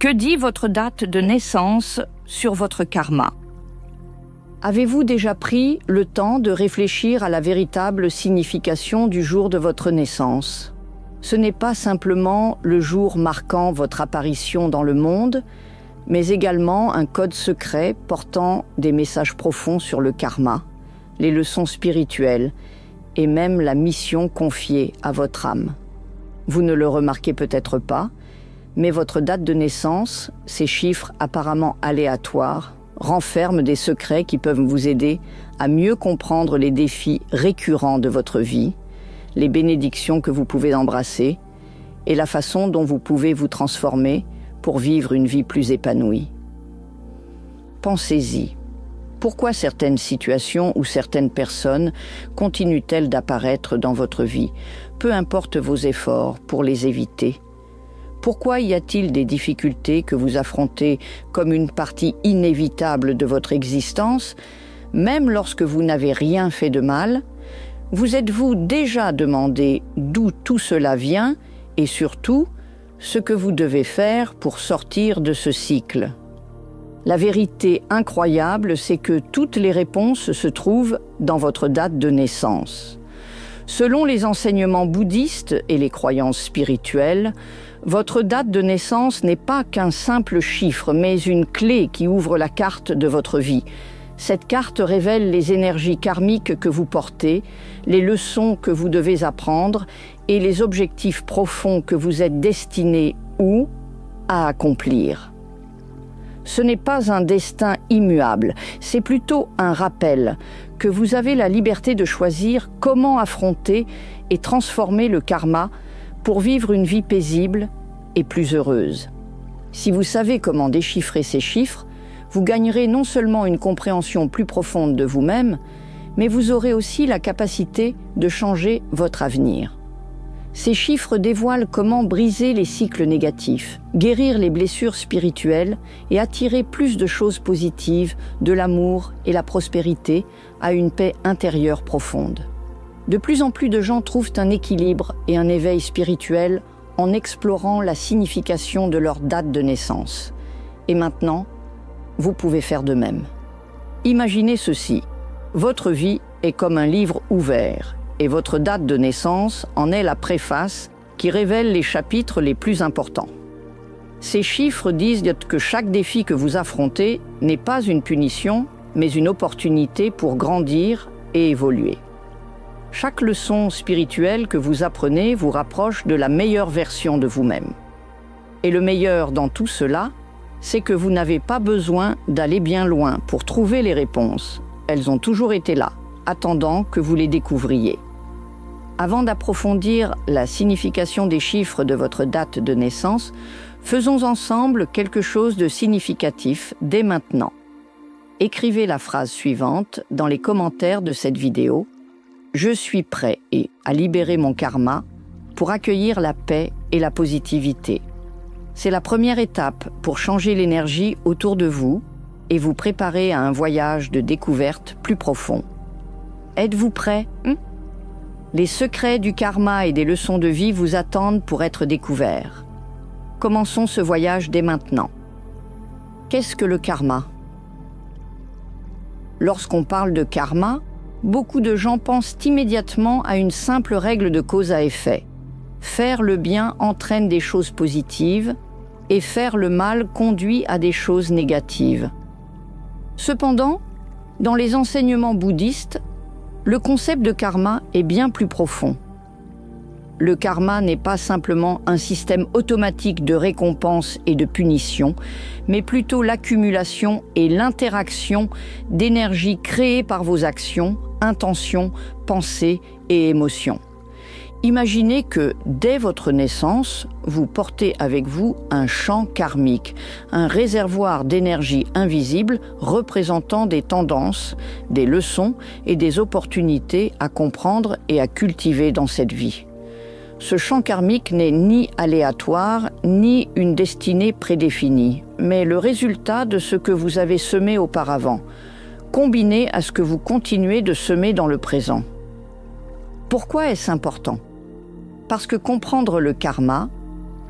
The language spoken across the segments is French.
Que dit votre date de naissance sur votre karma? Avez-vous déjà pris le temps de réfléchir à la véritable signification du jour de votre naissance? Ce n'est pas simplement le jour marquant votre apparition dans le monde, mais également un code secret portant des messages profonds sur le karma, les leçons spirituelles et même la mission confiée à votre âme. Vous ne le remarquez peut-être pas, mais votre date de naissance, ces chiffres apparemment aléatoires, renferment des secrets qui peuvent vous aider à mieux comprendre les défis récurrents de votre vie, les bénédictions que vous pouvez embrasser et la façon dont vous pouvez vous transformer pour vivre une vie plus épanouie. Pensez-y. Pourquoi certaines situations ou certaines personnes continuent-elles d'apparaître dans votre vie, peu importe vos efforts pour les éviter? Pourquoi y a-t-il des difficultés que vous affrontez comme une partie inévitable de votre existence, même lorsque vous n'avez rien fait de mal? Vous êtes-vous déjà demandé d'où tout cela vient et surtout, ce que vous devez faire pour sortir de ce cycle? La vérité incroyable, c'est que toutes les réponses se trouvent dans votre date de naissance. Selon les enseignements bouddhistes et les croyances spirituelles, votre date de naissance n'est pas qu'un simple chiffre, mais une clé qui ouvre la carte de votre vie. Cette carte révèle les énergies karmiques que vous portez, les leçons que vous devez apprendre et les objectifs profonds que vous êtes destinés ou à accomplir. Ce n'est pas un destin immuable, c'est plutôt un rappel que vous avez la liberté de choisir comment affronter et transformer le karma pour vivre une vie paisible et plus heureuse. Si vous savez comment déchiffrer ces chiffres, vous gagnerez non seulement une compréhension plus profonde de vous-même, mais vous aurez aussi la capacité de changer votre avenir. Ces chiffres dévoilent comment briser les cycles négatifs, guérir les blessures spirituelles et attirer plus de choses positives, de l'amour et la prospérité à une paix intérieure profonde. De plus en plus de gens trouvent un équilibre et un éveil spirituel en explorant la signification de leur date de naissance. Et maintenant, vous pouvez faire de même. Imaginez ceci, votre vie est comme un livre ouvert et votre date de naissance en est la préface qui révèle les chapitres les plus importants. Ces chiffres disent que chaque défi que vous affrontez n'est pas une punition, mais une opportunité pour grandir et évoluer. Chaque leçon spirituelle que vous apprenez vous rapproche de la meilleure version de vous-même. Et le meilleur dans tout cela, c'est que vous n'avez pas besoin d'aller bien loin pour trouver les réponses. Elles ont toujours été là, attendant que vous les découvriez. Avant d'approfondir la signification des chiffres de votre date de naissance, faisons ensemble quelque chose de significatif dès maintenant. Écrivez la phrase suivante dans les commentaires de cette vidéo. Je suis prêt à libérer mon karma pour accueillir la paix et la positivité. C'est la première étape pour changer l'énergie autour de vous et vous préparer à un voyage de découverte plus profond. Êtes-vous prêt? Les secrets du karma et des leçons de vie vous attendent pour être découverts. Commençons ce voyage dès maintenant. Qu'est-ce que le karma? Lorsqu'on parle de karma, beaucoup de gens pensent immédiatement à une simple règle de cause à effet. Faire le bien entraîne des choses positives et faire le mal conduit à des choses négatives. Cependant, dans les enseignements bouddhistes, le concept de karma est bien plus profond. Le karma n'est pas simplement un système automatique de récompense et de punition, mais plutôt l'accumulation et l'interaction d'énergie créée par vos actions, intentions, pensées et émotions. Imaginez que, dès votre naissance, vous portez avec vous un champ karmique, un réservoir d'énergie invisible représentant des tendances, des leçons et des opportunités à comprendre et à cultiver dans cette vie. Ce champ karmique n'est ni aléatoire, ni une destinée prédéfinie, mais le résultat de ce que vous avez semé auparavant, combiné à ce que vous continuez de semer dans le présent. Pourquoi est-ce important? Parce que comprendre le karma,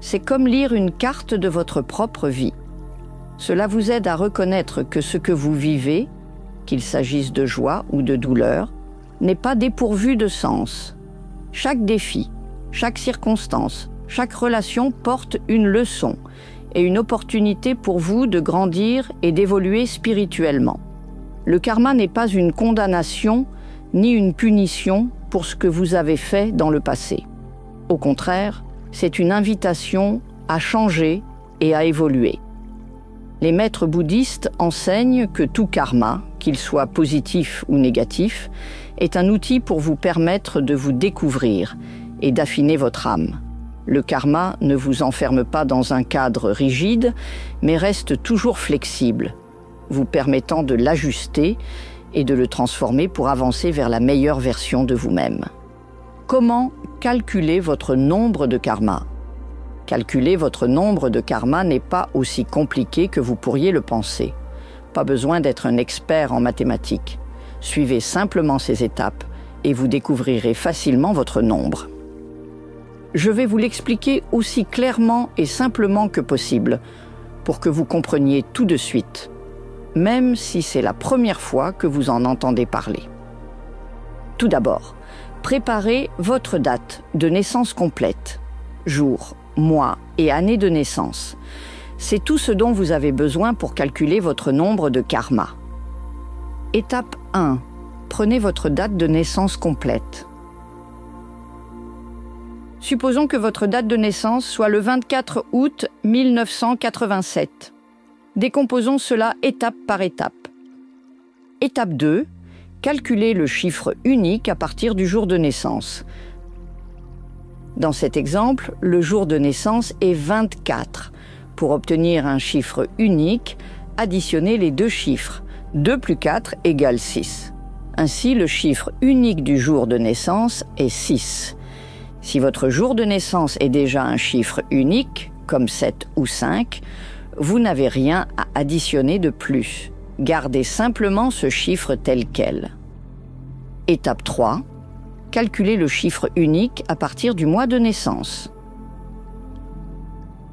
C'est comme lire une carte de votre propre vie. Cela vous aide à reconnaître que ce que vous vivez, qu'il s'agisse de joie ou de douleur, n'est pas dépourvu de sens. Chaque défi, chaque circonstance, chaque relation porte une leçon et une opportunité pour vous de grandir et d'évoluer spirituellement. Le karma n'est pas une condamnation ni une punition pour ce que vous avez fait dans le passé. Au contraire, c'est une invitation à changer et à évoluer. Les maîtres bouddhistes enseignent que tout karma, qu'il soit positif ou négatif, est un outil pour vous permettre de vous découvrir et d'affiner votre âme. Le karma ne vous enferme pas dans un cadre rigide, mais reste toujours flexible, vous permettant de l'ajuster et de le transformer pour avancer vers la meilleure version de vous-même. Comment calculer votre nombre de karma? Calculer votre nombre de karma n'est pas aussi compliqué que vous pourriez le penser. Pas besoin d'être un expert en mathématiques. Suivez simplement ces étapes et vous découvrirez facilement votre nombre. Je vais vous l'expliquer aussi clairement et simplement que possible pour que vous compreniez tout de suite, même si c'est la première fois que vous en entendez parler. Tout d'abord, préparez votre date de naissance complète, jour, mois et année de naissance. C'est tout ce dont vous avez besoin pour calculer votre nombre de karma. Étape 1. Prenez votre date de naissance complète. Supposons que votre date de naissance soit le 24 août 1987. Décomposons cela étape par étape. Étape 2. Calculez le chiffre unique à partir du jour de naissance. Dans cet exemple, le jour de naissance est 24. Pour obtenir un chiffre unique, additionnez les deux chiffres. 2 plus 4 égale 6. Ainsi, le chiffre unique du jour de naissance est 6. Si votre jour de naissance est déjà un chiffre unique, comme 7 ou 5, vous n'avez rien à additionner de plus. Gardez simplement ce chiffre tel quel. Étape 3. Calculez le chiffre unique à partir du mois de naissance.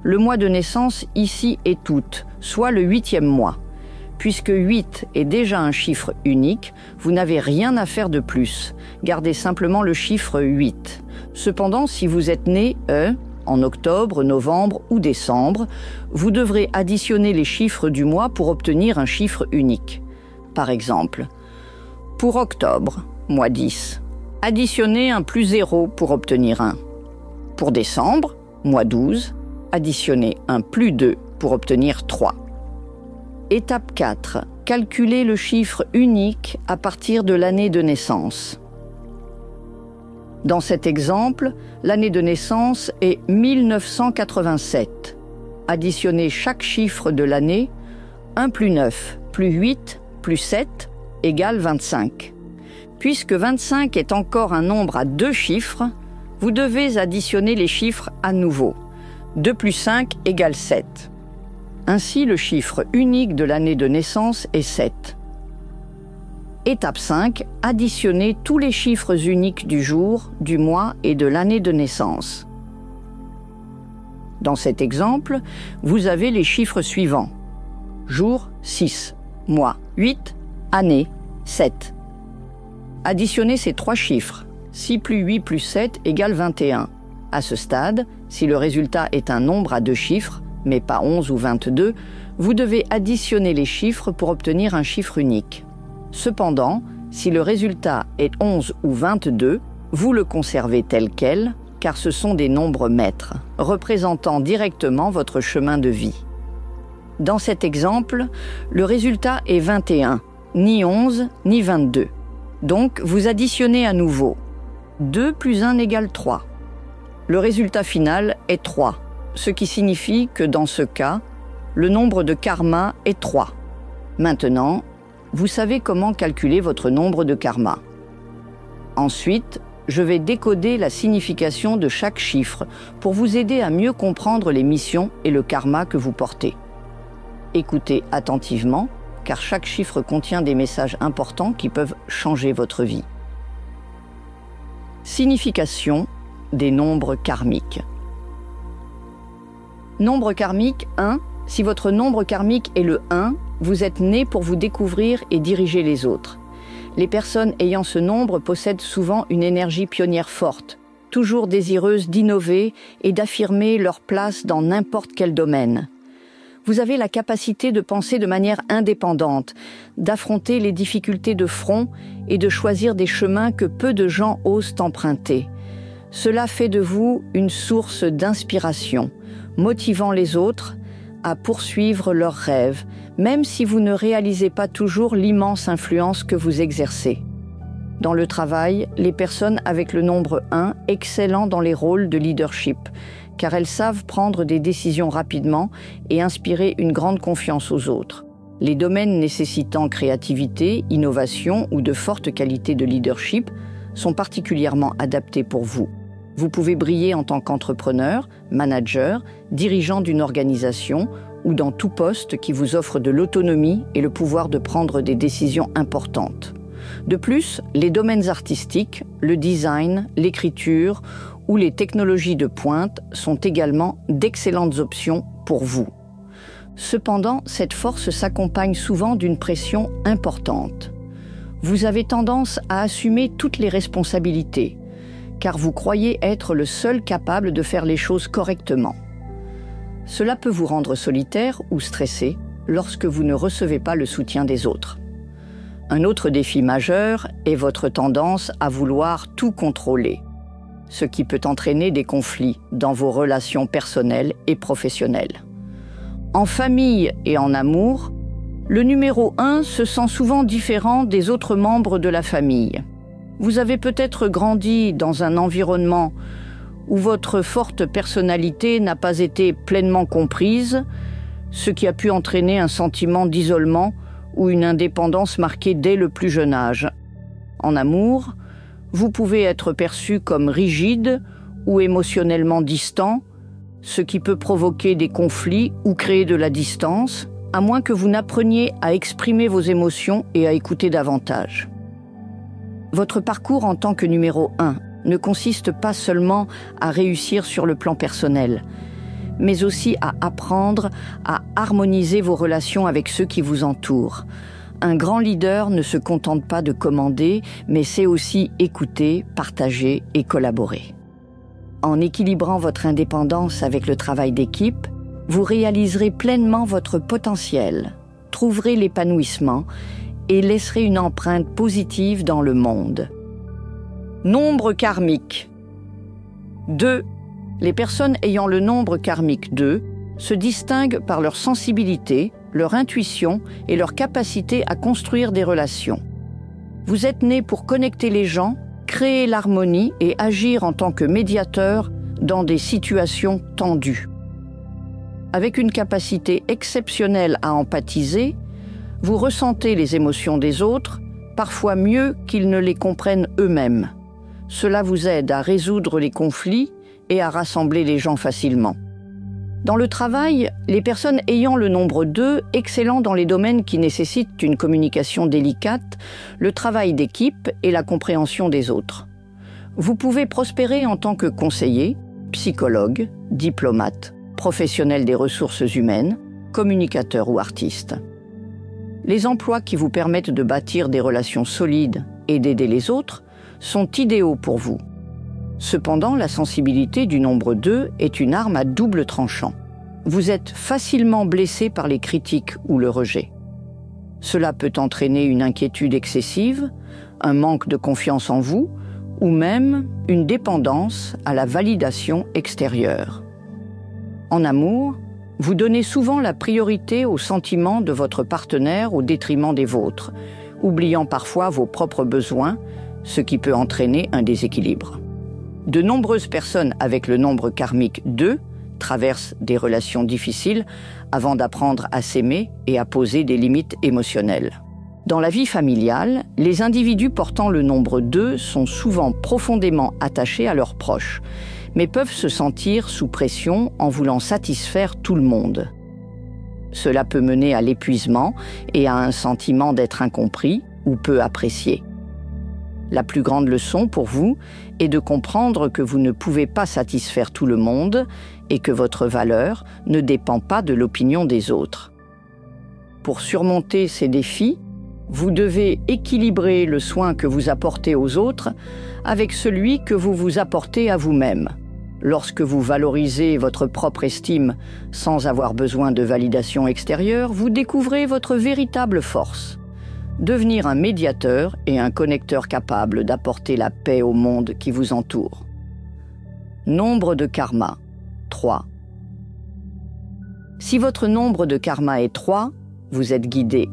Le mois de naissance ici est août, soit le 8e mois. Puisque 8 est déjà un chiffre unique, vous n'avez rien à faire de plus. Gardez simplement le chiffre 8. Cependant, si vous êtes né en octobre, novembre ou décembre, vous devrez additionner les chiffres du mois pour obtenir un chiffre unique. Par exemple, pour octobre, mois 10, additionnez un plus 0 pour obtenir 1. Pour décembre, mois 12, additionnez un plus 2 pour obtenir 3. Étape 4. Calculez le chiffre unique à partir de l'année de naissance. Dans cet exemple, l'année de naissance est 1987. Additionnez chaque chiffre de l'année, 1 plus 9, plus 8, plus 7, égale 25. Puisque 25 est encore un nombre à deux chiffres, vous devez additionner les chiffres à nouveau. 2 plus 5 égale 7. Ainsi, le chiffre unique de l'année de naissance est 7. Étape 5. Additionnez tous les chiffres uniques du jour, du mois et de l'année de naissance. Dans cet exemple, vous avez les chiffres suivants. Jour 6, mois 8, année 7. Additionnez ces trois chiffres. 6 plus 8 plus 7 égale 21. À ce stade, si le résultat est un nombre à deux chiffres, mais pas 11 ou 22, vous devez additionner les chiffres pour obtenir un chiffre unique. Cependant, si le résultat est 11 ou 22, vous le conservez tel quel, car ce sont des nombres maîtres, représentant directement votre chemin de vie. Dans cet exemple, le résultat est 21, ni 11 ni 22. Donc, vous additionnez à nouveau. 2 plus 1 égale 3. Le résultat final est 3, ce qui signifie que dans ce cas, le nombre de karma est 3. Maintenant, vous savez comment calculer votre nombre de karma. Ensuite, je vais décoder la signification de chaque chiffre pour vous aider à mieux comprendre les missions et le karma que vous portez. Écoutez attentivement, car chaque chiffre contient des messages importants qui peuvent changer votre vie. Signification des nombres karmiques. Nombre karmique 1. Si votre nombre karmique est le 1, vous êtes né pour vous découvrir et diriger les autres. Les personnes ayant ce nombre possèdent souvent une énergie pionnière forte, toujours désireuses d'innover et d'affirmer leur place dans n'importe quel domaine. Vous avez la capacité de penser de manière indépendante, d'affronter les difficultés de front et de choisir des chemins que peu de gens osent emprunter. Cela fait de vous une source d'inspiration, motivant les autres à poursuivre leurs rêves, même si vous ne réalisez pas toujours l'immense influence que vous exercez. Dans le travail, les personnes avec le nombre 1 excellent dans les rôles de leadership, car elles savent prendre des décisions rapidement et inspirer une grande confiance aux autres. Les domaines nécessitant créativité, innovation ou de fortes qualités de leadership sont particulièrement adaptés pour vous. Vous pouvez briller en tant qu'entrepreneur, manager, dirigeant d'une organisation ou dans tout poste qui vous offre de l'autonomie et le pouvoir de prendre des décisions importantes. De plus, les domaines artistiques, le design, l'écriture ou les technologies de pointe sont également d'excellentes options pour vous. Cependant, cette force s'accompagne souvent d'une pression importante. Vous avez tendance à assumer toutes les responsabilités, car vous croyez être le seul capable de faire les choses correctement. Cela peut vous rendre solitaire ou stressé lorsque vous ne recevez pas le soutien des autres. Un autre défi majeur est votre tendance à vouloir tout contrôler, ce qui peut entraîner des conflits dans vos relations personnelles et professionnelles. En famille et en amour, le numéro 1 se sent souvent différent des autres membres de la famille. Vous avez peut-être grandi dans un environnement où votre forte personnalité n'a pas été pleinement comprise, ce qui a pu entraîner un sentiment d'isolement ou une indépendance marquée dès le plus jeune âge. En amour, vous pouvez être perçu comme rigide ou émotionnellement distant, ce qui peut provoquer des conflits ou créer de la distance, à moins que vous n'appreniez à exprimer vos émotions et à écouter davantage. Votre parcours en tant que numéro 1 ne consiste pas seulement à réussir sur le plan personnel, mais aussi à apprendre à harmoniser vos relations avec ceux qui vous entourent. Un grand leader ne se contente pas de commander, mais sait aussi écouter, partager et collaborer. En équilibrant votre indépendance avec le travail d'équipe, vous réaliserez pleinement votre potentiel, trouverez l'épanouissement et laisserez une empreinte positive dans le monde. Nombre karmique 2. Les personnes ayant le nombre karmique 2 se distinguent par leur sensibilité, leur intuition et leur capacité à construire des relations. Vous êtes né pour connecter les gens, créer l'harmonie et agir en tant que médiateur dans des situations tendues. Avec une capacité exceptionnelle à empathiser, vous ressentez les émotions des autres, parfois mieux qu'ils ne les comprennent eux-mêmes. Cela vous aide à résoudre les conflits et à rassembler les gens facilement. Dans le travail, les personnes ayant le nombre 2, excellent dans les domaines qui nécessitent une communication délicate, le travail d'équipe et la compréhension des autres. Vous pouvez prospérer en tant que conseiller, psychologue, diplomate, professionnel des ressources humaines, communicateur ou artiste. Les emplois qui vous permettent de bâtir des relations solides et d'aider les autres sont idéaux pour vous. Cependant, la sensibilité du nombre 2 est une arme à double tranchant. Vous êtes facilement blessé par les critiques ou le rejet. Cela peut entraîner une inquiétude excessive, un manque de confiance en vous, ou même une dépendance à la validation extérieure. En amour, vous donnez souvent la priorité aux sentiments de votre partenaire au détriment des vôtres, oubliant parfois vos propres besoins, ce qui peut entraîner un déséquilibre. De nombreuses personnes avec le nombre karmique 2 traversent des relations difficiles avant d'apprendre à s'aimer et à poser des limites émotionnelles. Dans la vie familiale, les individus portant le nombre 2 sont souvent profondément attachés à leurs proches, mais peuvent se sentir sous pression en voulant satisfaire tout le monde. Cela peut mener à l'épuisement et à un sentiment d'être incompris ou peu apprécié. La plus grande leçon pour vous est de comprendre que vous ne pouvez pas satisfaire tout le monde et que votre valeur ne dépend pas de l'opinion des autres. Pour surmonter ces défis, vous devez équilibrer le soin que vous apportez aux autres avec celui que vous vous apportez à vous-même. Lorsque vous valorisez votre propre estime sans avoir besoin de validation extérieure, vous découvrez votre véritable force. Devenir un médiateur et un connecteur capable d'apporter la paix au monde qui vous entoure. Nombre de karma, 3. Si votre nombre de karma est 3, vous êtes guidé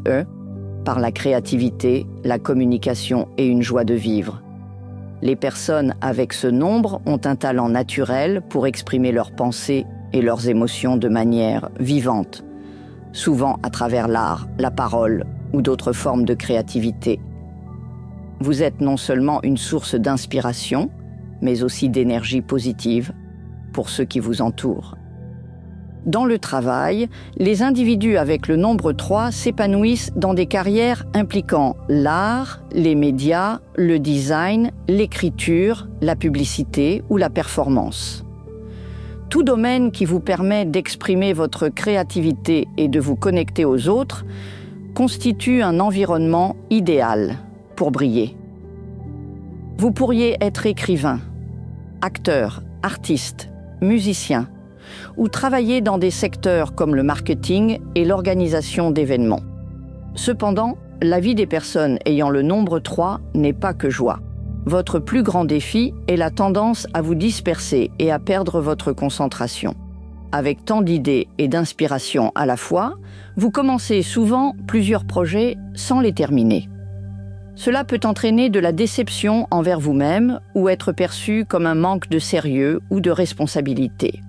par la créativité, la communication et une joie de vivre. Les personnes avec ce nombre ont un talent naturel pour exprimer leurs pensées et leurs émotions de manière vivante, souvent à travers l'art, la parole ou d'autres formes de créativité. Vous êtes non seulement une source d'inspiration, mais aussi d'énergie positive pour ceux qui vous entourent. Dans le travail, les individus avec le nombre 3 s'épanouissent dans des carrières impliquant l'art, les médias, le design, l'écriture, la publicité ou la performance. Tout domaine qui vous permet d'exprimer votre créativité et de vous connecter aux autres constitue un environnement idéal pour briller. Vous pourriez être écrivain, acteur, artiste, musicien, ou travailler dans des secteurs comme le marketing et l'organisation d'événements. Cependant, la vie des personnes ayant le nombre 3 n'est pas que joie. Votre plus grand défi est la tendance à vous disperser et à perdre votre concentration. Avec tant d'idées et d'inspiration à la fois, vous commencez souvent plusieurs projets sans les terminer. Cela peut entraîner de la déception envers vous-même ou être perçu comme un manque de sérieux ou de responsabilité.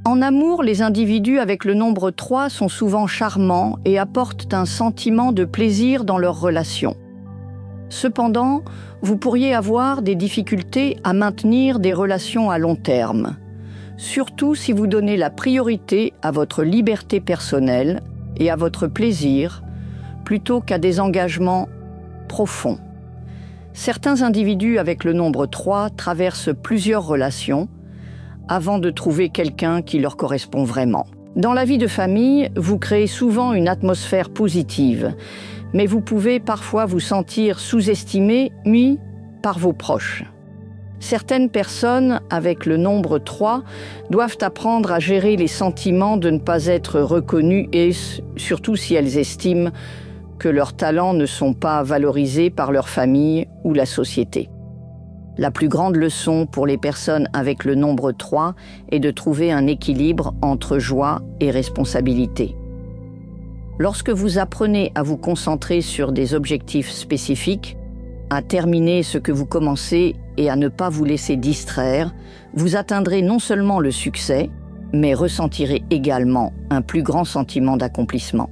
En amour, les individus avec le nombre 3 sont souvent charmants et apportent un sentiment de plaisir dans leurs relations. Cependant, vous pourriez avoir des difficultés à maintenir des relations à long terme, surtout si vous donnez la priorité à votre liberté personnelle et à votre plaisir plutôt qu'à des engagements profonds. Certains individus avec le nombre 3 traversent plusieurs relations avant de trouver quelqu'un qui leur correspond vraiment. Dans la vie de famille, vous créez souvent une atmosphère positive, mais vous pouvez parfois vous sentir sous-estimé, mis par vos proches. Certaines personnes avec le nombre 3 doivent apprendre à gérer les sentiments de ne pas être reconnues et surtout si elles estiment que leurs talents ne sont pas valorisés par leur famille ou la société. La plus grande leçon pour les personnes avec le nombre 3 est de trouver un équilibre entre joie et responsabilité. Lorsque vous apprenez à vous concentrer sur des objectifs spécifiques, à terminer ce que vous commencez et à ne pas vous laisser distraire, vous atteindrez non seulement le succès, mais ressentirez également un plus grand sentiment d'accomplissement.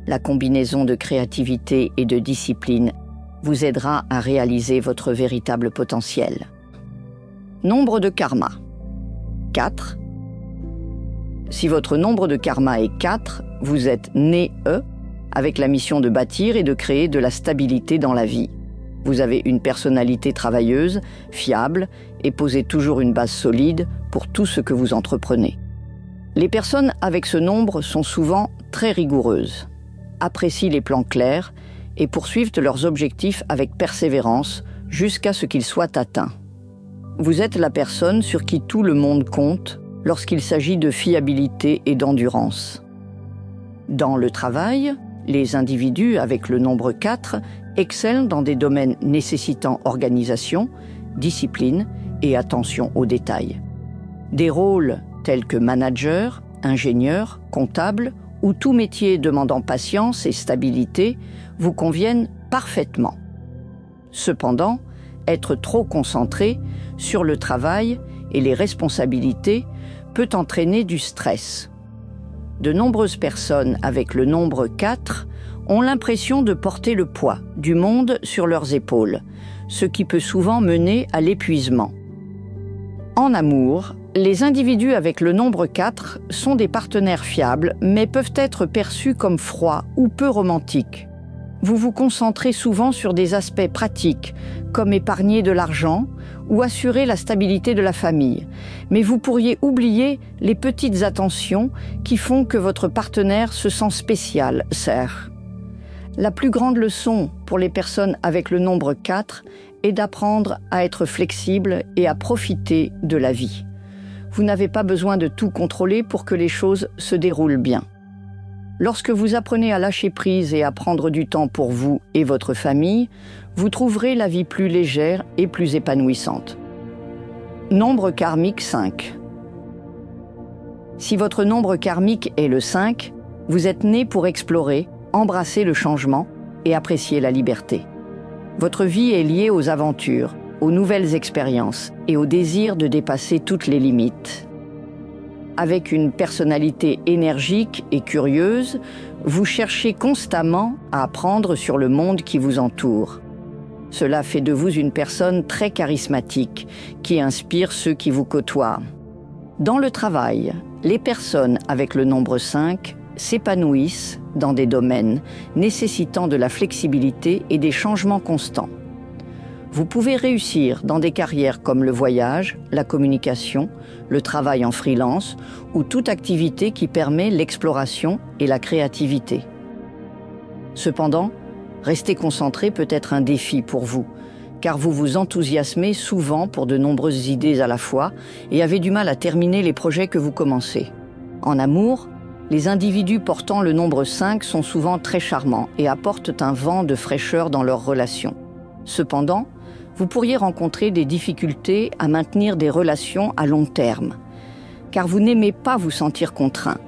La combinaison de créativité et de discipline vous aidera à réaliser votre véritable potentiel. Nombre de karma. 4. Si votre nombre de karma est 4, vous êtes né avec la mission de bâtir et de créer de la stabilité dans la vie. Vous avez une personnalité travailleuse, fiable et posez toujours une base solide pour tout ce que vous entreprenez. Les personnes avec ce nombre sont souvent très rigoureuses, apprécient les plans clairs et poursuivent leurs objectifs avec persévérance jusqu'à ce qu'ils soient atteints. Vous êtes la personne sur qui tout le monde compte lorsqu'il s'agit de fiabilité et d'endurance. Dans le travail, les individus avec le nombre 4 excellent dans des domaines nécessitant organisation, discipline et attention aux détails. Des rôles tels que manager, ingénieur, comptable ou tout métier demandant patience et stabilité vous conviennent parfaitement. Cependant, être trop concentré sur le travail et les responsabilités peut entraîner du stress. De nombreuses personnes avec le nombre 4 ont l'impression de porter le poids du monde sur leurs épaules, ce qui peut souvent mener à l'épuisement. En amour, les individus avec le nombre 4 sont des partenaires fiables, mais peuvent être perçus comme froids ou peu romantiques. Vous vous concentrez souvent sur des aspects pratiques, comme épargner de l'argent ou assurer la stabilité de la famille. Mais vous pourriez oublier les petites attentions qui font que votre partenaire se sent spécial, Serre. La plus grande leçon pour les personnes avec le nombre 4 est d'apprendre à être flexible et à profiter de la vie. Vous n'avez pas besoin de tout contrôler pour que les choses se déroulent bien. Lorsque vous apprenez à lâcher prise et à prendre du temps pour vous et votre famille, vous trouverez la vie plus légère et plus épanouissante. Nombre karmique 5. Si votre nombre karmique est le 5, vous êtes né pour explorer, embrasser le changement et apprécier la liberté. Votre vie est liée aux aventures, aux nouvelles expériences et au désir de dépasser toutes les limites. Avec une personnalité énergique et curieuse, vous cherchez constamment à apprendre sur le monde qui vous entoure. Cela fait de vous une personne très charismatique, qui inspire ceux qui vous côtoient. Dans le travail, les personnes avec le nombre 5 s'épanouissent dans des domaines nécessitant de la flexibilité et des changements constants. Vous pouvez réussir dans des carrières comme le voyage, la communication, le travail en freelance ou toute activité qui permet l'exploration et la créativité. Cependant, rester concentré peut être un défi pour vous, car vous vous enthousiasmez souvent pour de nombreuses idées à la fois et avez du mal à terminer les projets que vous commencez. En amour, les individus portant le nombre 5 sont souvent très charmants et apportent un vent de fraîcheur dans leurs relations. Cependant, vous pourriez rencontrer des difficultés à maintenir des relations à long terme, car vous n'aimez pas vous sentir contraint.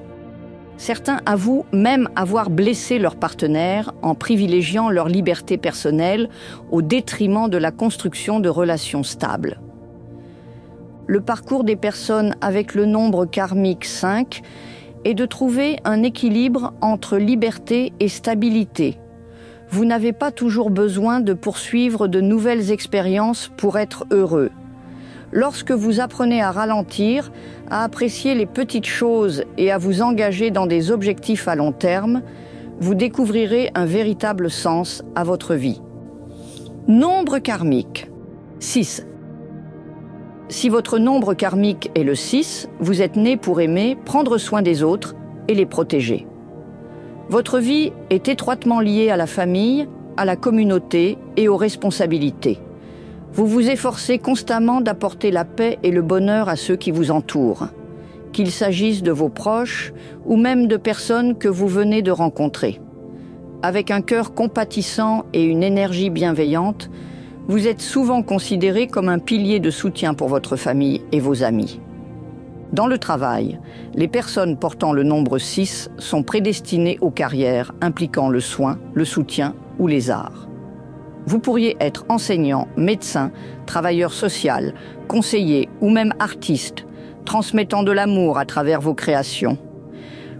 Certains avouent même avoir blessé leur partenaire en privilégiant leur liberté personnelle au détriment de la construction de relations stables. Le parcours des personnes avec le nombre karmique 5 est de trouver un équilibre entre liberté et stabilité. Vous n'avez pas toujours besoin de poursuivre de nouvelles expériences pour être heureux. Lorsque vous apprenez à ralentir, à apprécier les petites choses et à vous engager dans des objectifs à long terme, vous découvrirez un véritable sens à votre vie. Nombre karmique 6. Si votre nombre karmique est le 6, vous êtes né pour aimer, prendre soin des autres et les protéger. Votre vie est étroitement liée à la famille, à la communauté et aux responsabilités. Vous vous efforcez constamment d'apporter la paix et le bonheur à ceux qui vous entourent, qu'il s'agisse de vos proches ou même de personnes que vous venez de rencontrer. Avec un cœur compatissant et une énergie bienveillante, vous êtes souvent considéré comme un pilier de soutien pour votre famille et vos amis. Dans le travail, les personnes portant le nombre 6 sont prédestinées aux carrières impliquant le soin, le soutien ou les arts. Vous pourriez être enseignant, médecin, travailleur social, conseiller ou même artiste, transmettant de l'amour à travers vos créations.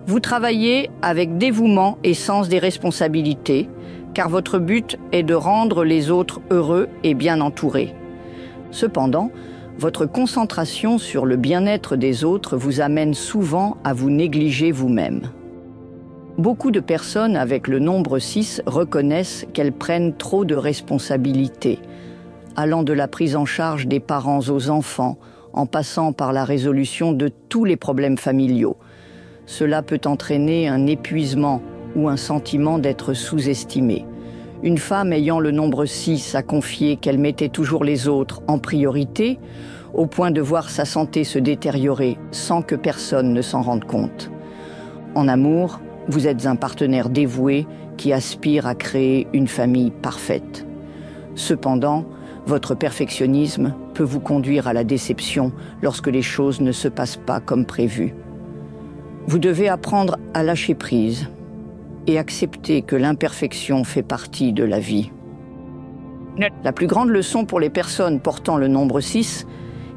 Vous travaillez avec dévouement et sens des responsabilités, car votre but est de rendre les autres heureux et bien entourés. Cependant, votre concentration sur le bien-être des autres vous amène souvent à vous négliger vous-même. Beaucoup de personnes avec le nombre 6 reconnaissent qu'elles prennent trop de responsabilités, allant de la prise en charge des parents aux enfants, en passant par la résolution de tous les problèmes familiaux. Cela peut entraîner un épuisement ou un sentiment d'être sous-estimé. Une femme ayant le nombre 6 a confié qu'elle mettait toujours les autres en priorité, au point de voir sa santé se détériorer sans que personne ne s'en rende compte. En amour, vous êtes un partenaire dévoué qui aspire à créer une famille parfaite. Cependant, votre perfectionnisme peut vous conduire à la déception lorsque les choses ne se passent pas comme prévu. Vous devez apprendre à lâcher prise et accepter que l'imperfection fait partie de la vie. La plus grande leçon pour les personnes portant le nombre 6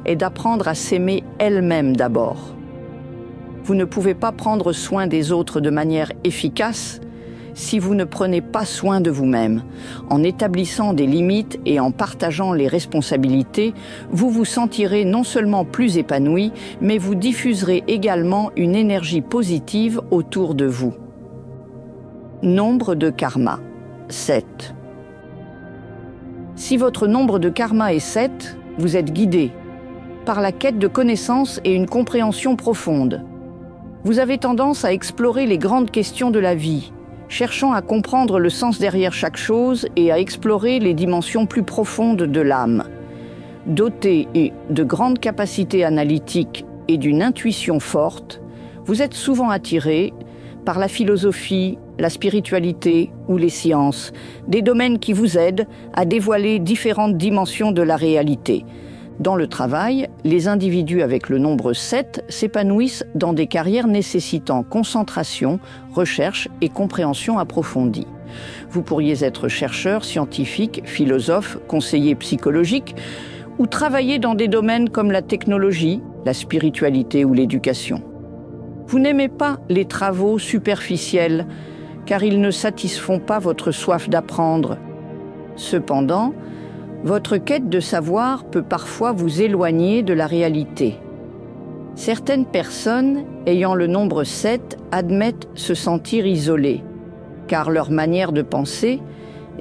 est d'apprendre à s'aimer elles-mêmes d'abord. Vous ne pouvez pas prendre soin des autres de manière efficace si vous ne prenez pas soin de vous-même. En établissant des limites et en partageant les responsabilités, vous vous sentirez non seulement plus épanoui, mais vous diffuserez également une énergie positive autour de vous. Nombre de karma 7. Si votre nombre de karma est 7, vous êtes guidé par la quête de connaissances et une compréhension profonde. Vous avez tendance à explorer les grandes questions de la vie, cherchant à comprendre le sens derrière chaque chose et à explorer les dimensions plus profondes de l'âme. Doté de grandes capacités analytiques et d'une intuition forte, vous êtes souvent attiré par la philosophie, la spiritualité ou les sciences, des domaines qui vous aident à dévoiler différentes dimensions de la réalité. Dans le travail, les individus avec le nombre 7 s'épanouissent dans des carrières nécessitant concentration, recherche et compréhension approfondie. Vous pourriez être chercheur, scientifique, philosophe, conseiller psychologique ou travailler dans des domaines comme la technologie, la spiritualité ou l'éducation. Vous n'aimez pas les travaux superficiels car ils ne satisfont pas votre soif d'apprendre. Cependant, votre quête de savoir peut parfois vous éloigner de la réalité. Certaines personnes ayant le nombre 7 admettent se sentir isolées, car leur manière de penser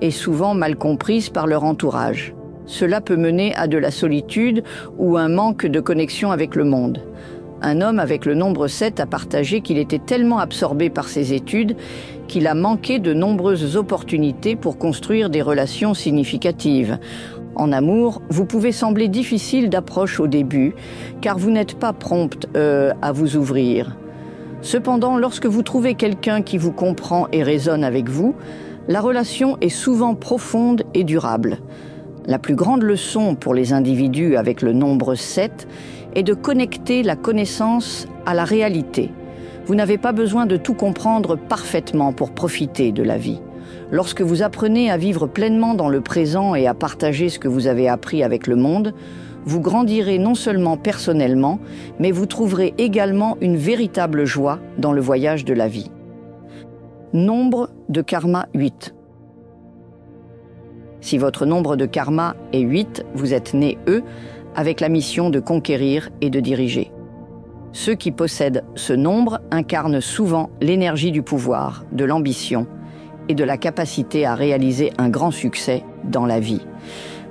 est souvent mal comprise par leur entourage. Cela peut mener à de la solitude ou un manque de connexion avec le monde. Un homme avec le nombre 7 a partagé qu'il était tellement absorbé par ses études qu'il a manqué de nombreuses opportunités pour construire des relations significatives. En amour, vous pouvez sembler difficile d'approche au début, car vous n'êtes pas prompte à vous ouvrir. Cependant, lorsque vous trouvez quelqu'un qui vous comprend et résonne avec vous, la relation est souvent profonde et durable. La plus grande leçon pour les individus avec le nombre 7 est de connecter la connaissance à la réalité. Vous n'avez pas besoin de tout comprendre parfaitement pour profiter de la vie. Lorsque vous apprenez à vivre pleinement dans le présent et à partager ce que vous avez appris avec le monde, vous grandirez non seulement personnellement, mais vous trouverez également une véritable joie dans le voyage de la vie. Nombre de karma 8. Si votre nombre de karma est 8, vous êtes né, avec la mission de conquérir et de diriger. Ceux qui possèdent ce nombre incarnent souvent l'énergie du pouvoir, de l'ambition et de la capacité à réaliser un grand succès dans la vie.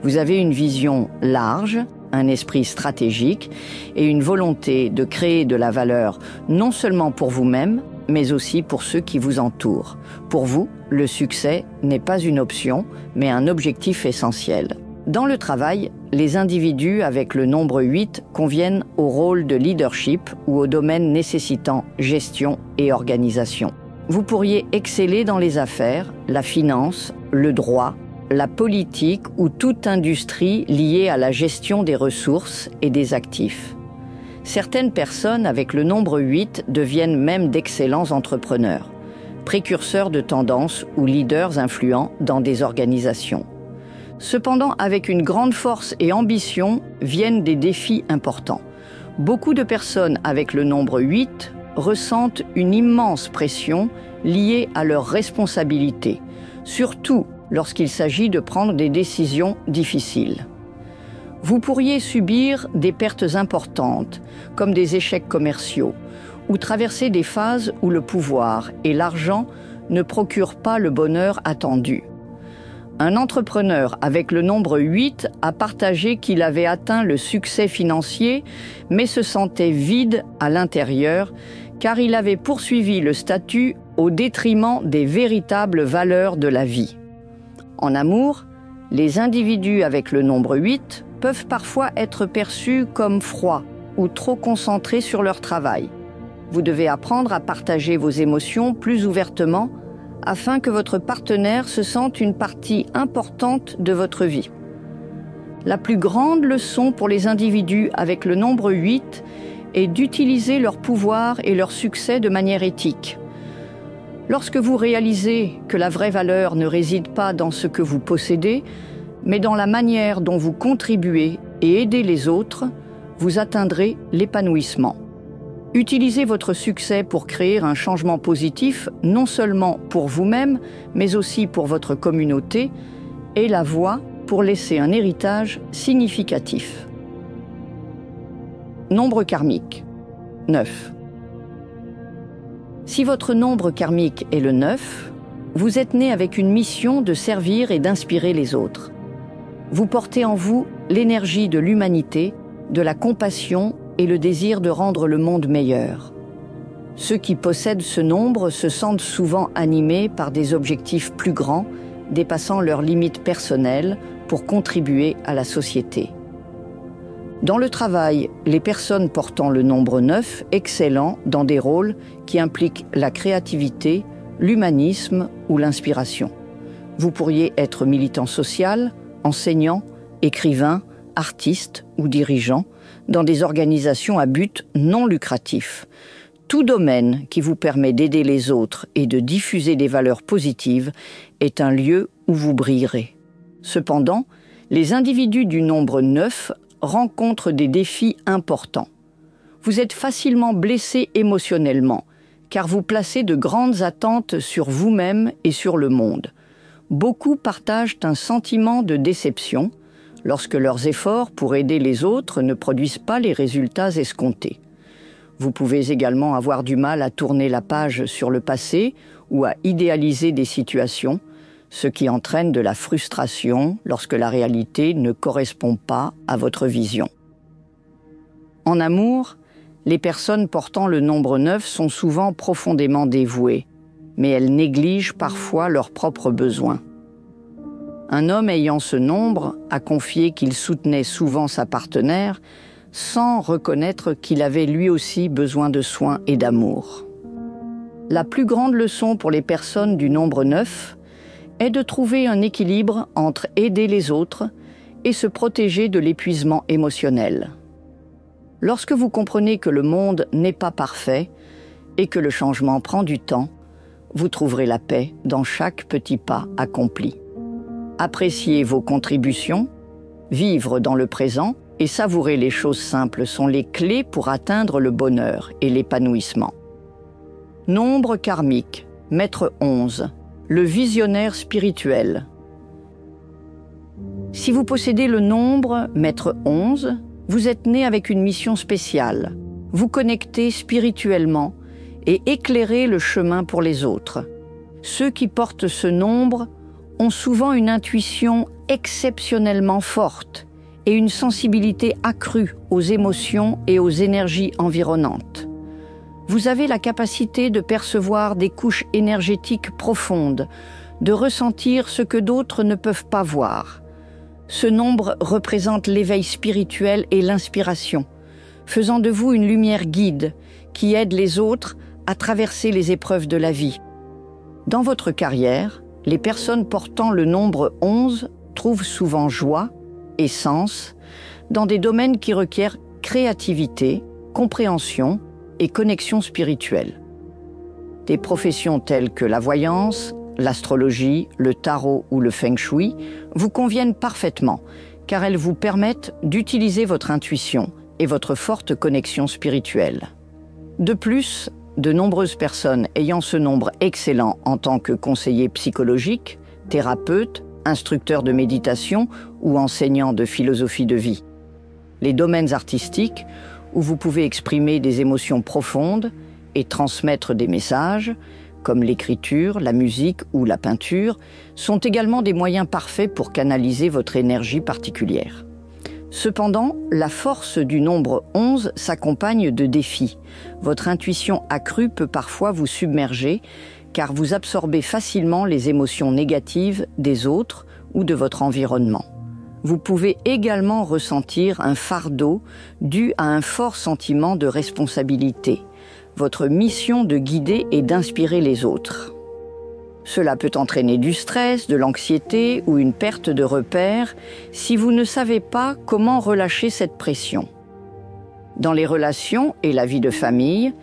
Vous avez une vision large, un esprit stratégique et une volonté de créer de la valeur non seulement pour vous-même, mais aussi pour ceux qui vous entourent. Pour vous, le succès n'est pas une option, mais un objectif essentiel. Dans le travail, les individus avec le nombre 8 conviennent au rôle de leadership ou au domaine nécessitant gestion et organisation. Vous pourriez exceller dans les affaires, la finance, le droit, la politique ou toute industrie liée à la gestion des ressources et des actifs. Certaines personnes avec le nombre 8 deviennent même d'excellents entrepreneurs, précurseurs de tendances ou leaders influents dans des organisations. Cependant, avec une grande force et ambition viennent des défis importants. Beaucoup de personnes avec le nombre 8 ressentent une immense pression liée à leurs responsabilités, surtout lorsqu'il s'agit de prendre des décisions difficiles. Vous pourriez subir des pertes importantes, comme des échecs commerciaux, ou traverser des phases où le pouvoir et l'argent ne procurent pas le bonheur attendu. Un entrepreneur avec le nombre 8 a partagé qu'il avait atteint le succès financier, mais se sentait vide à l'intérieur, car il avait poursuivi le statut au détriment des véritables valeurs de la vie. En amour, les individus avec le nombre 8 peuvent parfois être perçus comme froids ou trop concentrés sur leur travail. Vous devez apprendre à partager vos émotions plus ouvertement afin que votre partenaire se sente une partie importante de votre vie. La plus grande leçon pour les individus avec le nombre 8 est d'utiliser leur pouvoir et leur succès de manière éthique. Lorsque vous réalisez que la vraie valeur ne réside pas dans ce que vous possédez, mais dans la manière dont vous contribuez et aidez les autres, vous atteindrez l'épanouissement. Utilisez votre succès pour créer un changement positif, non seulement pour vous-même, mais aussi pour votre communauté, et la voie pour laisser un héritage significatif. Nombre karmique, 9. Si votre nombre karmique est le 9, Vous êtes né avec une mission de servir et d'inspirer les autres. Vous portez en vous l'énergie de l'humanité, de la compassion et le désir de rendre le monde meilleur. Ceux qui possèdent ce nombre se sentent souvent animés par des objectifs plus grands, dépassant leurs limites personnelles pour contribuer à la société. Dans le travail, les personnes portant le nombre 9 excellent dans des rôles qui impliquent la créativité, l'humanisme ou l'inspiration. Vous pourriez être militant social, enseignant, écrivain, artiste ou dirigeant dans des organisations à but non lucratif. Tout domaine qui vous permet d'aider les autres et de diffuser des valeurs positives est un lieu où vous brillerez. Cependant, les individus du nombre 9 rencontrent des défis importants. Vous êtes facilement blessé émotionnellement, car vous placez de grandes attentes sur vous-même et sur le monde. Beaucoup partagent un sentiment de déception lorsque leurs efforts pour aider les autres ne produisent pas les résultats escomptés. Vous pouvez également avoir du mal à tourner la page sur le passé ou à idéaliser des situations, ce qui entraîne de la frustration lorsque la réalité ne correspond pas à votre vision. En amour, les personnes portant le nombre 9 sont souvent profondément dévouées, mais elles négligent parfois leurs propres besoins. Un homme ayant ce nombre a confié qu'il soutenait souvent sa partenaire sans reconnaître qu'il avait lui aussi besoin de soins et d'amour. La plus grande leçon pour les personnes du nombre 9 est de trouver un équilibre entre aider les autres et se protéger de l'épuisement émotionnel. Lorsque vous comprenez que le monde n'est pas parfait et que le changement prend du temps, vous trouverez la paix dans chaque petit pas accompli. Appréciez vos contributions, vivre dans le présent et savourer les choses simples sont les clés pour atteindre le bonheur et l'épanouissement. Nombre karmique, maître 11, le visionnaire spirituel. Si vous possédez le nombre maître 11, vous êtes né avec une mission spéciale, vous connecter spirituellement et éclairer le chemin pour les autres. Ceux qui portent ce nombre ont souvent une intuition exceptionnellement forte et une sensibilité accrue aux émotions et aux énergies environnantes. Vous avez la capacité de percevoir des couches énergétiques profondes, de ressentir ce que d'autres ne peuvent pas voir. Ce nombre représente l'éveil spirituel et l'inspiration, faisant de vous une lumière guide qui aide les autres à traverser les épreuves de la vie. Dans votre carrière, les personnes portant le nombre 11 trouvent souvent joie et sens dans des domaines qui requièrent créativité, compréhension et connexion spirituelle. Des professions telles que la voyance, l'astrologie, le tarot ou le feng shui vous conviennent parfaitement car elles vous permettent d'utiliser votre intuition et votre forte connexion spirituelle. De plus, de nombreuses personnes ayant ce nombre excellent en tant que conseiller psychologique, thérapeute, instructeur de méditation ou enseignant de philosophie de vie. Les domaines artistiques, où vous pouvez exprimer des émotions profondes et transmettre des messages, comme l'écriture, la musique ou la peinture, sont également des moyens parfaits pour canaliser votre énergie particulière. Cependant, la force du nombre 11 s'accompagne de défis. Votre intuition accrue peut parfois vous submerger, car vous absorbez facilement les émotions négatives des autres ou de votre environnement. Vous pouvez également ressentir un fardeau dû à un fort sentiment de responsabilité. Votre mission de guider et d'inspirer les autres. Cela peut entraîner du stress, de l'anxiété ou une perte de repères si vous ne savez pas comment relâcher cette pression. Dans les relations et la vie de famille,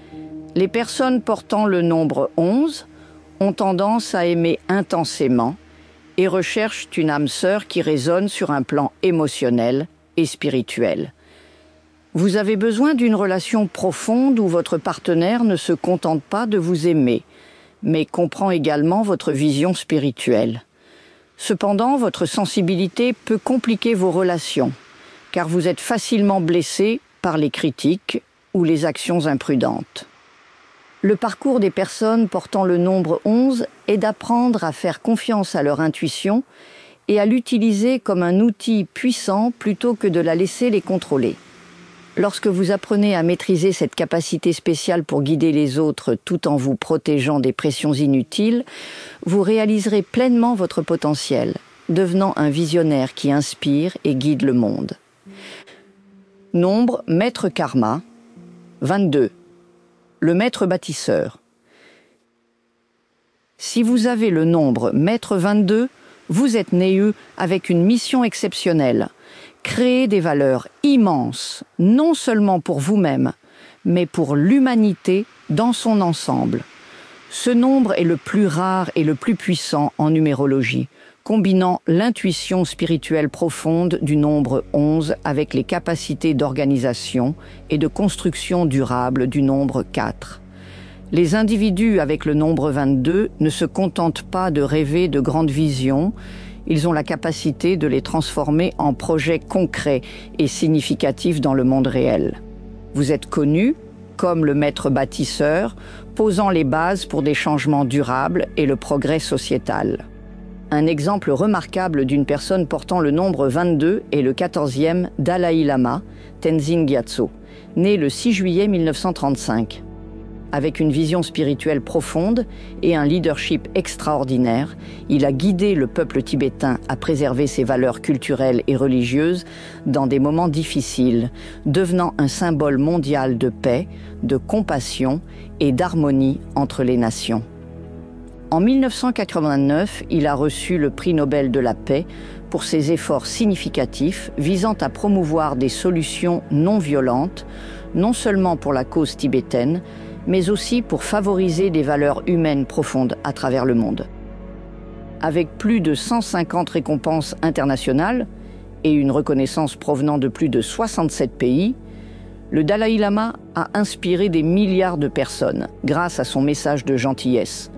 les personnes portant le nombre 11 ont tendance à aimer intensément et recherchent une âme sœur qui résonne sur un plan émotionnel et spirituel. Vous avez besoin d'une relation profonde où votre partenaire ne se contente pas de vous aimer, mais comprend également votre vision spirituelle. Cependant, votre sensibilité peut compliquer vos relations, car vous êtes facilement blessé par les critiques ou les actions imprudentes. Le parcours des personnes portant le nombre 11 est d'apprendre à faire confiance à leur intuition et à l'utiliser comme un outil puissant plutôt que de la laisser les contrôler. Lorsque vous apprenez à maîtriser cette capacité spéciale pour guider les autres tout en vous protégeant des pressions inutiles, vous réaliserez pleinement votre potentiel, devenant un visionnaire qui inspire et guide le monde. Nombre maître karma, 22. Le maître bâtisseur. Si vous avez le nombre maître 22, vous êtes né avec une mission exceptionnelle. Créer des valeurs immenses, non seulement pour vous-même, mais pour l'humanité dans son ensemble. Ce nombre est le plus rare et le plus puissant en numérologie, combinant l'intuition spirituelle profonde du nombre 11 avec les capacités d'organisation et de construction durable du nombre 4. Les individus avec le nombre 22 ne se contentent pas de rêver de grandes visions, ils ont la capacité de les transformer en projets concrets et significatifs dans le monde réel. Vous êtes connu comme le maître bâtisseur, posant les bases pour des changements durables et le progrès sociétal. Un exemple remarquable d'une personne portant le nombre 22 est le 14e Dalai Lama, Tenzin Gyatso, né le 6 juillet 1935. Avec une vision spirituelle profonde et un leadership extraordinaire, il a guidé le peuple tibétain à préserver ses valeurs culturelles et religieuses dans des moments difficiles, devenant un symbole mondial de paix, de compassion et d'harmonie entre les nations. En 1989, il a reçu le prix Nobel de la paix pour ses efforts significatifs visant à promouvoir des solutions non violentes, non seulement pour la cause tibétaine, mais aussi pour favoriser des valeurs humaines profondes à travers le monde. Avec plus de 150 récompenses internationales et une reconnaissance provenant de plus de 67 pays, le Dalai Lama a inspiré des milliards de personnes grâce à son message de gentillesse,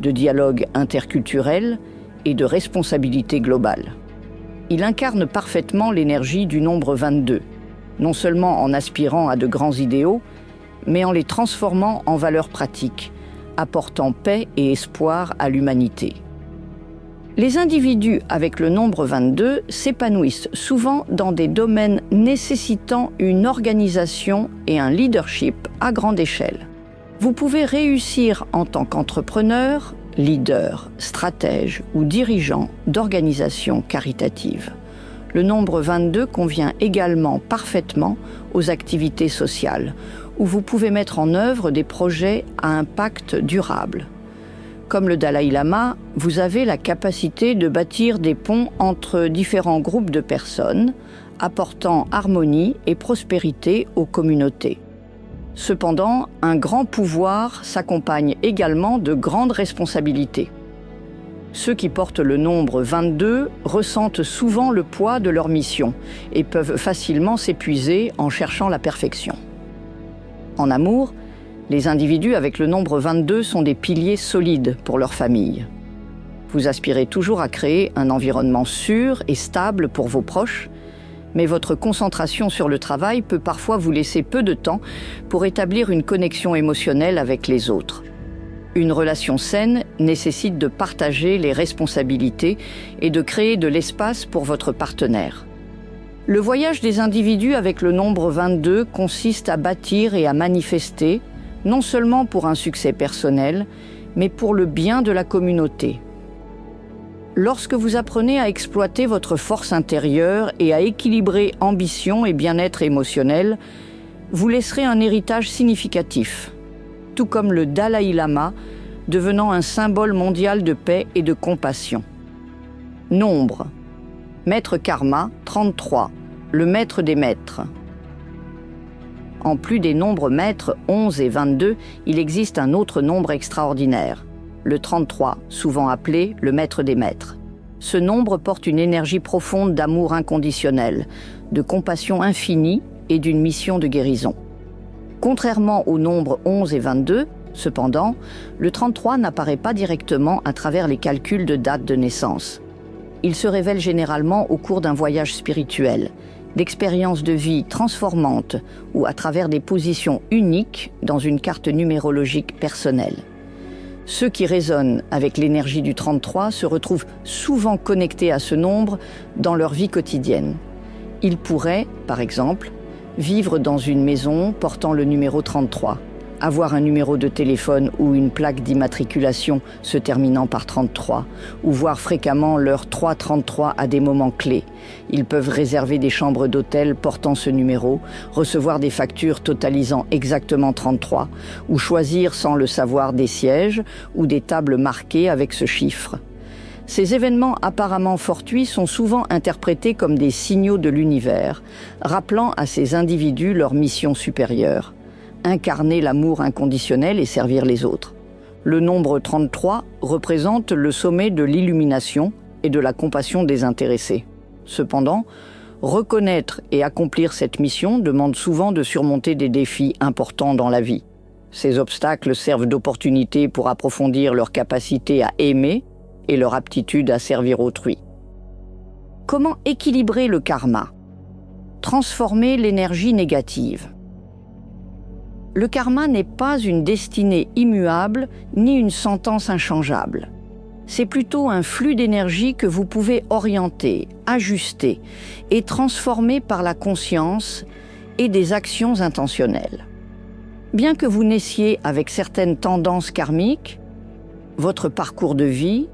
de dialogue interculturel et de responsabilité globale. Il incarne parfaitement l'énergie du nombre 22, non seulement en aspirant à de grands idéaux, mais en les transformant en valeurs pratiques, apportant paix et espoir à l'humanité. Les individus avec le nombre 22 s'épanouissent souvent dans des domaines nécessitant une organisation et un leadership à grande échelle. Vous pouvez réussir en tant qu'entrepreneur, leader, stratège ou dirigeant d'organisations caritatives. Le nombre 22 convient également parfaitement aux activités sociales, où vous pouvez mettre en œuvre des projets à impact durable. Comme le Dalai Lama, vous avez la capacité de bâtir des ponts entre différents groupes de personnes, apportant harmonie et prospérité aux communautés. Cependant, un grand pouvoir s'accompagne également de grandes responsabilités. Ceux qui portent le nombre 22 ressentent souvent le poids de leur mission et peuvent facilement s'épuiser en cherchant la perfection. En amour, les individus avec le nombre 22 sont des piliers solides pour leur famille. Vous aspirez toujours à créer un environnement sûr et stable pour vos proches, mais votre concentration sur le travail peut parfois vous laisser peu de temps pour établir une connexion émotionnelle avec les autres. Une relation saine nécessite de partager les responsabilités et de créer de l'espace pour votre partenaire. Le voyage des individus avec le nombre 22 consiste à bâtir et à manifester, non seulement pour un succès personnel, mais pour le bien de la communauté. Lorsque vous apprenez à exploiter votre force intérieure et à équilibrer ambition et bien-être émotionnel, vous laisserez un héritage significatif, tout comme le Dalai Lama, devenant un symbole mondial de paix et de compassion. Nombre. Maître Karma, 33, le maître des maîtres. En plus des nombres maîtres 11 et 22, il existe un autre nombre extraordinaire, le 33, souvent appelé le maître des maîtres. Ce nombre porte une énergie profonde d'amour inconditionnel, de compassion infinie et d'une mission de guérison. Contrairement aux nombres 11 et 22, cependant, le 33 n'apparaît pas directement à travers les calculs de date de naissance. Il se révèle généralement au cours d'un voyage spirituel, d'expériences de vie transformantes ou à travers des positions uniques dans une carte numérologique personnelle. Ceux qui résonnent avec l'énergie du 33 se retrouvent souvent connectés à ce nombre dans leur vie quotidienne. Ils pourraient, par exemple, vivre dans une maison portant le numéro 33, avoir un numéro de téléphone ou une plaque d'immatriculation se terminant par 33, ou voir fréquemment leur 333 à des moments clés. Ils peuvent réserver des chambres d'hôtel portant ce numéro, recevoir des factures totalisant exactement 33, ou choisir sans le savoir des sièges ou des tables marquées avec ce chiffre. Ces événements apparemment fortuits sont souvent interprétés comme des signaux de l'univers, rappelant à ces individus leur mission supérieure. Incarner l'amour inconditionnel et servir les autres. Le nombre 33 représente le sommet de l'illumination et de la compassion désintéressée. Cependant, reconnaître et accomplir cette mission demande souvent de surmonter des défis importants dans la vie. Ces obstacles servent d'opportunité pour approfondir leur capacité à aimer et leur aptitude à servir autrui. Comment équilibrer le karma? Transformer l'énergie négative. Le karma n'est pas une destinée immuable ni une sentence inchangeable. C'est plutôt un flux d'énergie que vous pouvez orienter, ajuster et transformer par la conscience et des actions intentionnelles. Bien que vous naissiez avec certaines tendances karmiques, votre parcours de vie,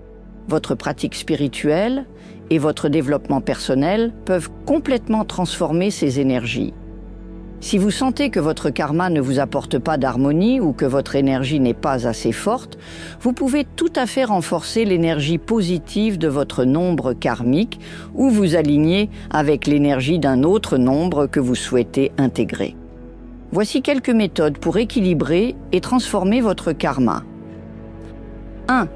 votre pratique spirituelle et votre développement personnel peuvent complètement transformer ces énergies. Si vous sentez que votre karma ne vous apporte pas d'harmonie ou que votre énergie n'est pas assez forte, vous pouvez tout à fait renforcer l'énergie positive de votre nombre karmique ou vous aligner avec l'énergie d'un autre nombre que vous souhaitez intégrer. Voici quelques méthodes pour équilibrer et transformer votre karma. 1.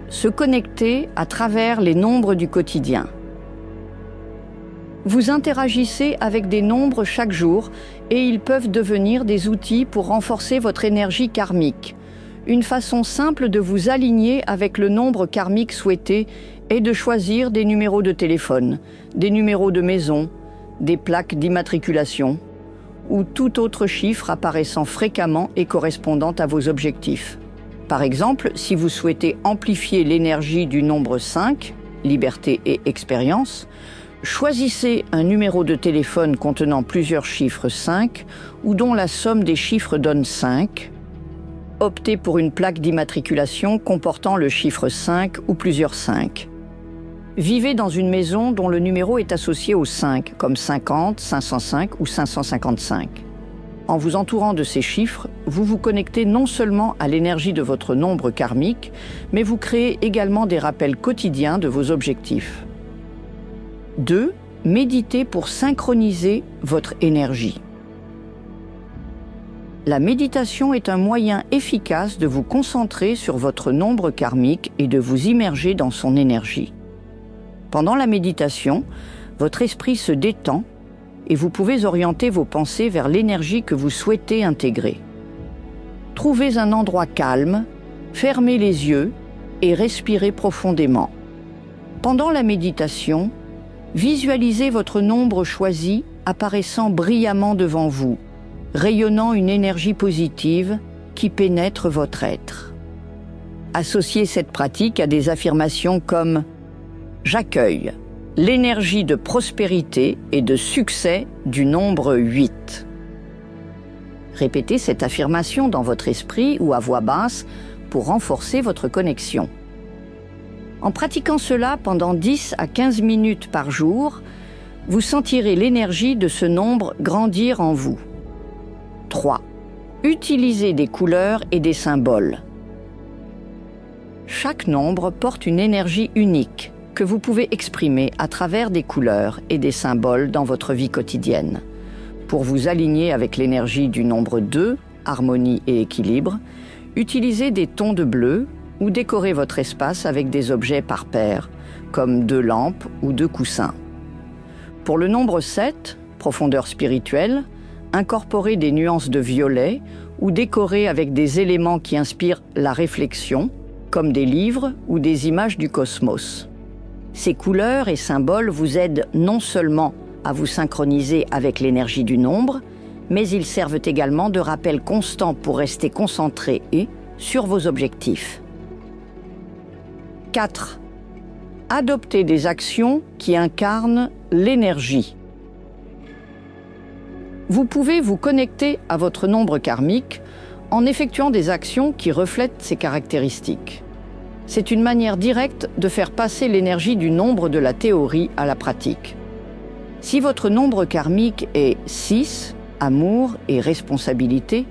Se connecter à travers les nombres du quotidien. Vous interagissez avec des nombres chaque jour et ils peuvent devenir des outils pour renforcer votre énergie karmique. Une façon simple de vous aligner avec le nombre karmique souhaité est de choisir des numéros de téléphone, des numéros de maison, des plaques d'immatriculation ou tout autre chiffre apparaissant fréquemment et correspondant à vos objectifs. Par exemple, si vous souhaitez amplifier l'énergie du nombre 5, liberté et expérience, choisissez un numéro de téléphone contenant plusieurs chiffres 5 ou dont la somme des chiffres donne 5. Optez pour une plaque d'immatriculation comportant le chiffre 5 ou plusieurs 5. Vivez dans une maison dont le numéro est associé au 5, comme 50, 505 ou 555. En vous entourant de ces chiffres, vous vous connectez non seulement à l'énergie de votre nombre karmique, mais vous créez également des rappels quotidiens de vos objectifs. 2. Méditez pour synchroniser votre énergie. La méditation est un moyen efficace de vous concentrer sur votre nombre karmique et de vous immerger dans son énergie. Pendant la méditation, votre esprit se détend et vous pouvez orienter vos pensées vers l'énergie que vous souhaitez intégrer. Trouvez un endroit calme, fermez les yeux et respirez profondément. Pendant la méditation, visualisez votre nombre choisi apparaissant brillamment devant vous, rayonnant une énergie positive qui pénètre votre être. Associez cette pratique à des affirmations comme « J'accueille l'énergie de prospérité et de succès du nombre 8 ». Répétez cette affirmation dans votre esprit ou à voix basse pour renforcer votre connexion. En pratiquant cela pendant 10 à 15 minutes par jour, vous sentirez l'énergie de ce nombre grandir en vous. 3. Utilisez des couleurs et des symboles. Chaque nombre porte une énergie unique que vous pouvez exprimer à travers des couleurs et des symboles dans votre vie quotidienne. Pour vous aligner avec l'énergie du nombre 2, harmonie et équilibre, utilisez des tons de bleu ou décorez votre espace avec des objets par paire, comme 2 lampes ou 2 coussins. Pour le nombre 7, profondeur spirituelle, incorporez des nuances de violet ou décorez avec des éléments qui inspirent la réflexion, comme des livres ou des images du cosmos. Ces couleurs et symboles vous aident non seulement à vous synchroniser avec l'énergie du nombre, mais ils servent également de rappel constant pour rester concentré et sur vos objectifs. 4. Adoptez des actions qui incarnent l'énergie. Vous pouvez vous connecter à votre nombre karmique en effectuant des actions qui reflètent ses caractéristiques. C'est une manière directe de faire passer l'énergie du nombre de la théorie à la pratique. Si votre nombre karmique est 6, amour et responsabilité,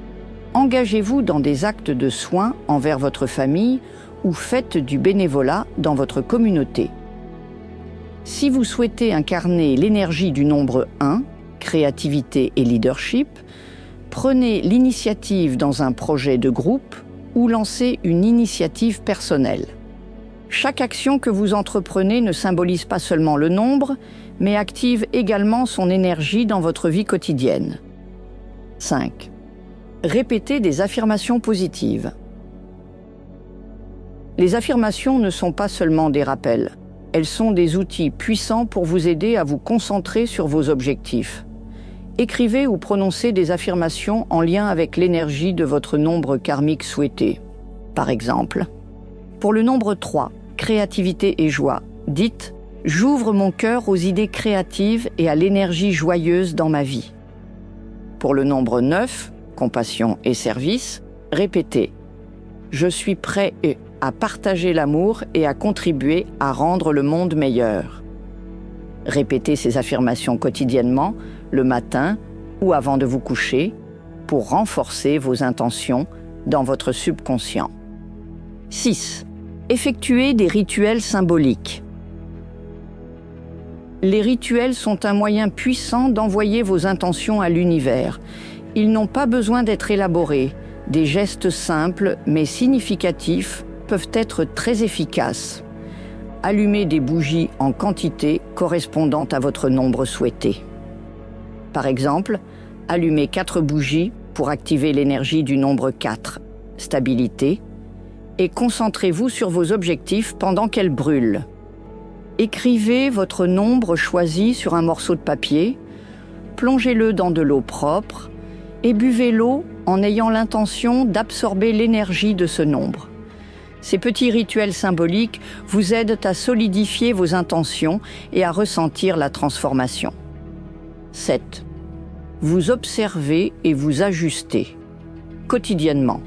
engagez-vous dans des actes de soins envers votre famille ou faites du bénévolat dans votre communauté. Si vous souhaitez incarner l'énergie du nombre 1, créativité et leadership, prenez l'initiative dans un projet de groupe ou lancez une initiative personnelle. Chaque action que vous entreprenez ne symbolise pas seulement le nombre, mais active également son énergie dans votre vie quotidienne. 5. Répétez des affirmations positives. Les affirmations ne sont pas seulement des rappels. Elles sont des outils puissants pour vous aider à vous concentrer sur vos objectifs. Écrivez ou prononcez des affirmations en lien avec l'énergie de votre nombre karmique souhaité. Par exemple, pour le nombre 3, créativité et joie, dites « J'ouvre mon cœur aux idées créatives et à l'énergie joyeuse dans ma vie ». Pour le nombre 9, compassion et service, répétez « Je suis prêt à partager l'amour et à contribuer à rendre le monde meilleur ». Répétez ces affirmations quotidiennement, le matin ou avant de vous coucher, pour renforcer vos intentions dans votre subconscient. 6. Effectuez des rituels symboliques. Les rituels sont un moyen puissant d'envoyer vos intentions à l'univers. Ils n'ont pas besoin d'être élaborés. Des gestes simples mais significatifs peuvent être très efficaces. Allumez des bougies en quantité correspondant à votre nombre souhaité. Par exemple, allumez 4 bougies pour activer l'énergie du nombre 4, stabilité, et concentrez-vous sur vos objectifs pendant qu'elles brûlent. Écrivez votre nombre choisi sur un morceau de papier, plongez-le dans de l'eau propre et buvez l'eau en ayant l'intention d'absorber l'énergie de ce nombre. Ces petits rituels symboliques vous aident à solidifier vos intentions et à ressentir la transformation. 7. Vous observez et vous ajustez quotidiennement.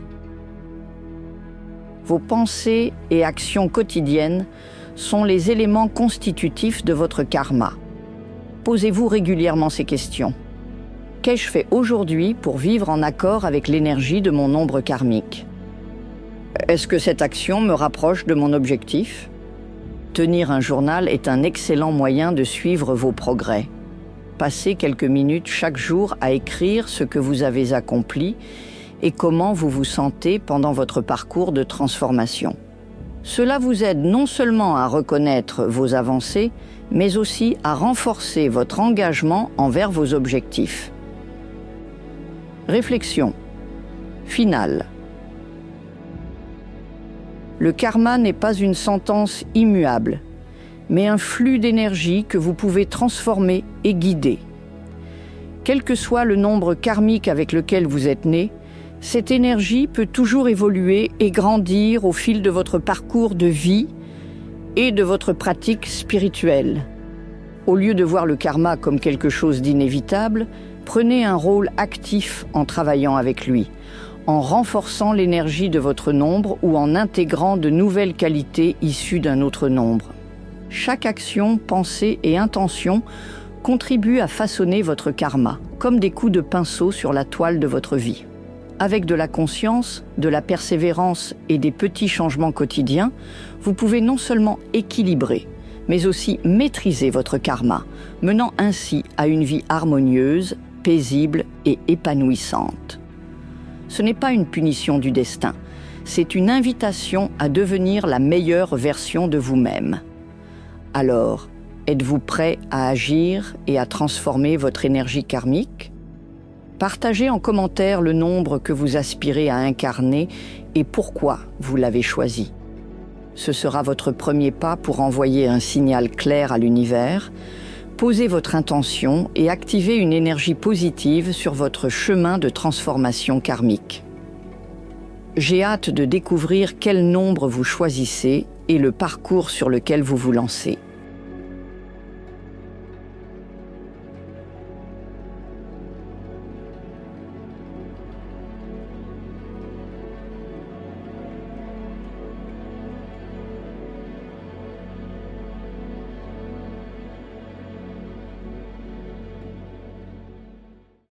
Vos pensées et actions quotidiennes sont les éléments constitutifs de votre karma. Posez-vous régulièrement ces questions. Qu'ai-je fait aujourd'hui pour vivre en accord avec l'énergie de mon nombre karmique ? Est-ce que cette action me rapproche de mon objectif ? Tenir un journal est un excellent moyen de suivre vos progrès. Passez quelques minutes chaque jour à écrire ce que vous avez accompli et comment vous vous sentez pendant votre parcours de transformation. Cela vous aide non seulement à reconnaître vos avancées, mais aussi à renforcer votre engagement envers vos objectifs. Réflexion finale. Le karma n'est pas une sentence immuable, mais un flux d'énergie que vous pouvez transformer et guider. Quel que soit le nombre karmique avec lequel vous êtes né, cette énergie peut toujours évoluer et grandir au fil de votre parcours de vie et de votre pratique spirituelle. Au lieu de voir le karma comme quelque chose d'inévitable, prenez un rôle actif en travaillant avec lui, en renforçant l'énergie de votre nombre ou en intégrant de nouvelles qualités issues d'un autre nombre. Chaque action, pensée et intention contribuent à façonner votre karma, comme des coups de pinceau sur la toile de votre vie. Avec de la conscience, de la persévérance et des petits changements quotidiens, vous pouvez non seulement équilibrer, mais aussi maîtriser votre karma, menant ainsi à une vie harmonieuse, paisible et épanouissante. Ce n'est pas une punition du destin, c'est une invitation à devenir la meilleure version de vous-même. Alors, êtes-vous prêt à agir et à transformer votre énergie karmique ? Partagez en commentaire le nombre que vous aspirez à incarner et pourquoi vous l'avez choisi. Ce sera votre premier pas pour envoyer un signal clair à l'univers, Posez votre intention et activez une énergie positive sur votre chemin de transformation karmique. J'ai hâte de découvrir quel nombre vous choisissez et le parcours sur lequel vous vous lancez.